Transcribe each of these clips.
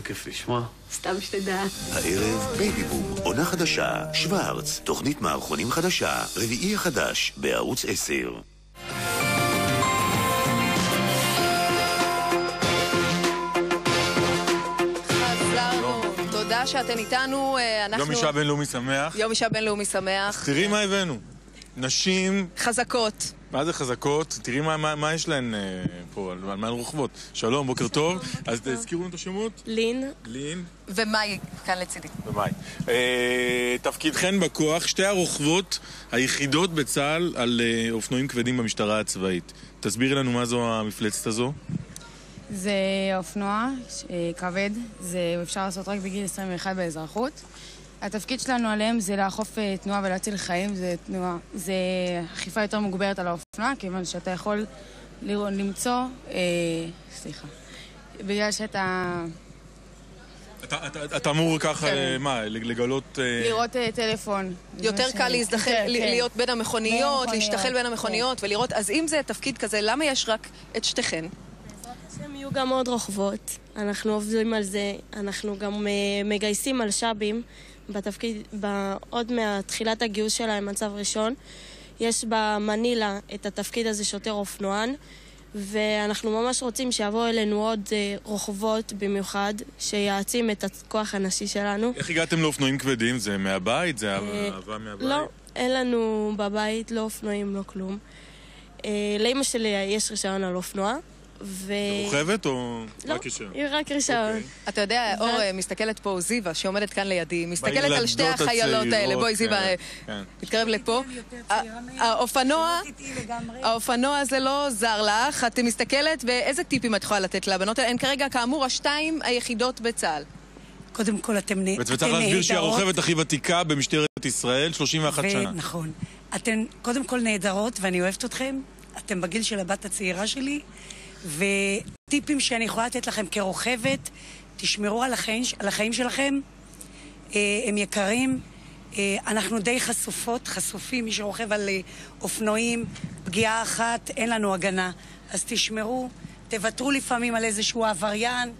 כיף לשמוע. סתם שתדע. הערב בייבי בום, עונה חדשה, שוורץ, תוכנית מערכונים חדשה, רביעי החדש, בערוץ 10. תודה שאתן איתנו. יום אישה בינלאומי שמח. יום אישה בינלאומי שמח. תראי מה הבאנו. נשים... חזקות. מה זה חזקות? תראי מה יש להן פה, על מה הן רוכבות. שלום, בוקר טוב. אז תזכירו לנו את השמות? לין. לין. ומאי כאן לצידי. ומאי. תפקידכן בכוח, שתי הרוכבות היחידות בצה"ל על אופנועים כבדים במשטרה הצבאית. תסבירי לנו מה זו המפלצת הזו. זה אופנוע כבד, זה אפשר לעשות רק בגיל 21 באזרחות. התפקיד שלנו עליהם זה לאכוף תנועה ולהציל חיים, זה אכיפה יותר מוגברת על האופנוע, כיוון שאתה יכול למצוא, בגלל שאתה... אתה אמור ככה, מה, לגלות... לראות טלפון. יותר קל להיות בין המכוניות, להשתחל בין המכוניות ולראות, אז אם זה תפקיד כזה, למה יש רק את שתיכן? הם יהיו גם עוד רוכבות, אנחנו עובדים על זה, אנחנו גם מגייסים על שבים בתפקיד, עוד מתחילת הגיוס שלהם מצב ראשון. יש במנילה את התפקיד הזה שוטר אופנוען, ואנחנו ממש רוצים שיבואו אלינו עוד רוכבות במיוחד, שיעצים את הכוח הנשי שלנו. איך הגעתם לאופנועים כבדים? זה מהבית? זה אהבה מהבית? לא, אין לנו בבית, לא אופנועים, לא כלום. לאמא שלי יש רישיון על אופנוע. רוכבת או לא, רק רישיון? היא רק רישיון. אתה יודע, אור מסתכלת פה, זיווה, שעומדת כאן לידי, מסתכלת על שתי החיילות האלה. בואי, זיווה, תתקרב לפה. האופנוע הזה לא זר לך. את מסתכלת, ואיזה טיפים את יכולה לתת לבנות? הן כרגע, כאמור, השתיים היחידות בצה"ל. קודם כל, אתם נהדרות. וצריך להסביר שהיא הרוכבת הכי ותיקה במשטרת ישראל, 31 שנה. נכון. אתן קודם כל נהדרות, ואני אוהבת אתכם. אתם בגיל של הבת הצעירה שלי. וטיפים שאני יכולה לתת לכם כרוכבת, תשמרו על החיים שלכם, הם יקרים, אנחנו די חשופים, מי שרוכב על אופנועים, פגיעה אחת, אין לנו הגנה, אז תשמרו, תוותרו לפעמים על איזשהו עבריין,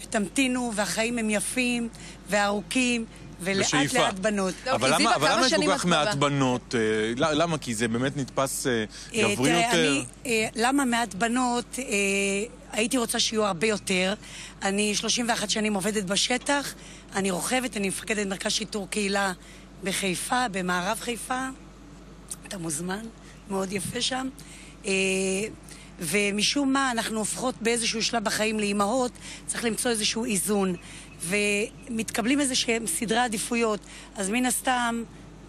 ותמתינו, והחיים הם יפים וארוכים, ולאט לאט בנות. אבל למה יש כל כך מעט בנות? למה? כי זה באמת נתפס גברי יותר? למה מעט בנות? הייתי רוצה שיהיו הרבה יותר. אני 31 שנים עובדת בשטח, אני רוכבת, אני מפקדת מרכז שיטור קהילה בחיפה, במערב חיפה. אתה מוזמן, מאוד יפה שם. ומשום מה אנחנו הופכות באיזשהו שלב בחיים לאימהות, צריך למצוא איזשהו איזון. ומתקבלים איזה שהם סדרי עדיפויות. אז מן הסתם,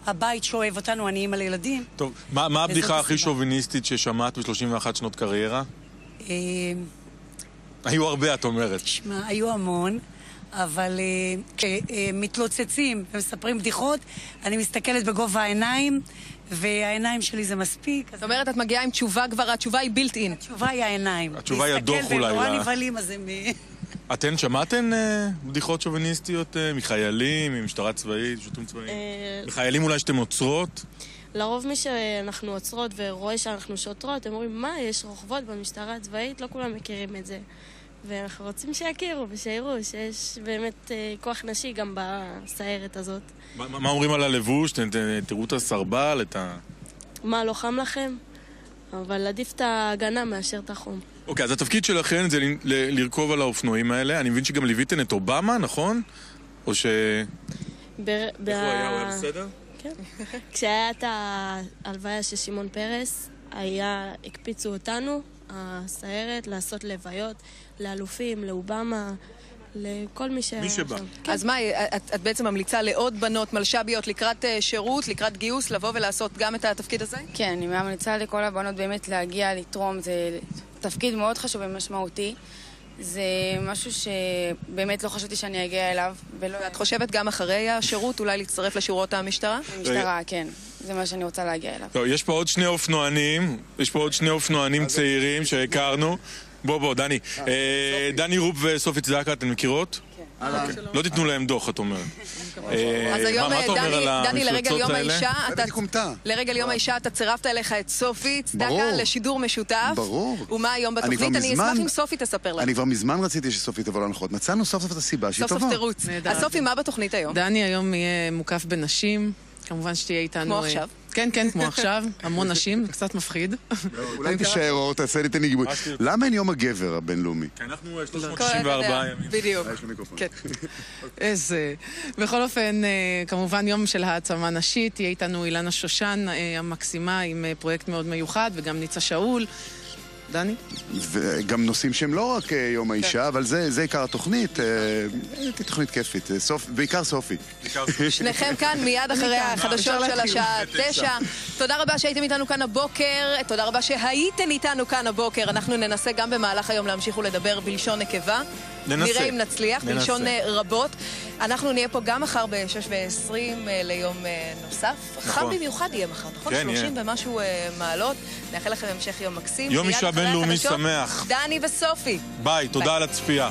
הבית שאוהב אותנו, אני אימא לילדים. טוב, מה הבדיחה הכי שוביניסטית ששמעת ב-31 שנות קריירה? היו הרבה, את אומרת. תשמע, היו המון, אבל כשמתלוצצים ומספרים בדיחות, אני מסתכלת בגובה העיניים, והעיניים שלי זה מספיק. זאת אומרת, את מגיעה עם תשובה כבר, התשובה היא בילט אין. התשובה היא העיניים. התשובה היא הדוח אולי. להסתכל ונורא נבהלים, אז הם... אתן שמעתן בדיחות שוביניסטיות מחיילים, ממשטרה צבאית, שוטרים צבאיים? מחיילים אולי שאתם עוצרות? לרוב מי שאנחנו עוצרות ורואה שאנחנו שוטרות, הם אומרים, מה, יש רוכבות במשטרה הצבאית? לא כולם מכירים את זה. ואנחנו רוצים שיכירו ושיראו שיש באמת כוח נשי גם בסיירת הזאת. מה אומרים על הלבוש? תראו את הסרבל, את ה... מה, לא חם לכם? אבל עדיף את ההגנה מאשר את החום. אוקיי, אז התפקיד שלכם זה לרכוב על האופנועים האלה. אני מבין שגם ליוויתן את אובמה, נכון? או ש... איך הוא היה? הוא היה בסדר? כן. כשהיה את ההלוויה של שמעון פרס, הקפיצו אותנו, הסיירת, לעשות לוויות, לאלופים, לאובמה, לכל מי שבא. אז מה, את בעצם ממליצה לעוד בנות מלשביות לקראת שירות, לקראת גיוס, לבוא ולעשות גם את התפקיד הזה? כן, אני ממליצה לכל הבנות באמת להגיע, לתרום, זה תפקיד מאוד חשוב ומשמעותי. זה משהו שבאמת לא חשבתי שאני אגיע אליו. את חושבת גם אחרי השירות אולי להצטרף לשורות המשטרה? המשטרה, כן. זה מה שאני רוצה להגיע אליו. טוב, יש פה עוד שני אופנוענים צעירים שהכרנו. בוא, דני. דני רופ וסופי צדקה, אתן מכירות? כן. לא תיתנו להם דוח, את אומרת. אז היום, מה אתה אומר על דני, לרגל יום האלה? האישה, בטח קומתה. לרגל יום האישה אתה צירפת אליך את סופי צדקה לשידור משותף. ברור. ומה היום בתוכנית? אני אשמח אם סופי תספר לנו. אני כבר מזמן רציתי שסופי תבוא להנחות. מצאנו סוף סוף את הסיבה שהיא טובה. סוף סוף תירוץ. אז סופי, מה בתוכנית היום? דני היום יהיה מוקף בנשים, כמובן שתהיה איתנו... כמו עכשיו? כן, כמו עכשיו, המון נשים, זה קצת מפחיד. אולי תישאר אור, תעשה לי את הניגיבוי. למה אין יום הגבר הבינלאומי? כי אנחנו 364 ימים. בדיוק. יש לו מיקרופון. איזה... בכל אופן, כמובן יום של העצמה נשית, תהיה איתנו אילנה שושן המקסימה עם פרויקט מאוד מיוחד, וגם ניצה שאול. דני? וגם נושאים שהם לא רק יום האישה, אבל זה עיקר התוכנית. תוכנית כיפית, בעיקר סופי. שניכם כאן מיד אחרי החדשות של השעה 9. תודה רבה שהייתם איתנו כאן הבוקר, תודה רבה שהייתם איתנו כאן הבוקר. אנחנו ננסה גם במהלך היום להמשיך ולדבר בלשון נקבה. נראה אם נצליח, בלשון רבות. אנחנו נהיה פה גם מחר ב-6:20 ליום נוסף. חם במיוחד יהיה מחר, נכון? 30 ומשהו מעלות. נאחל לכם המשך יום מקסים. יום אישה בינלאומי שמח. דני וסופי. ביי, תודה על הצפייה.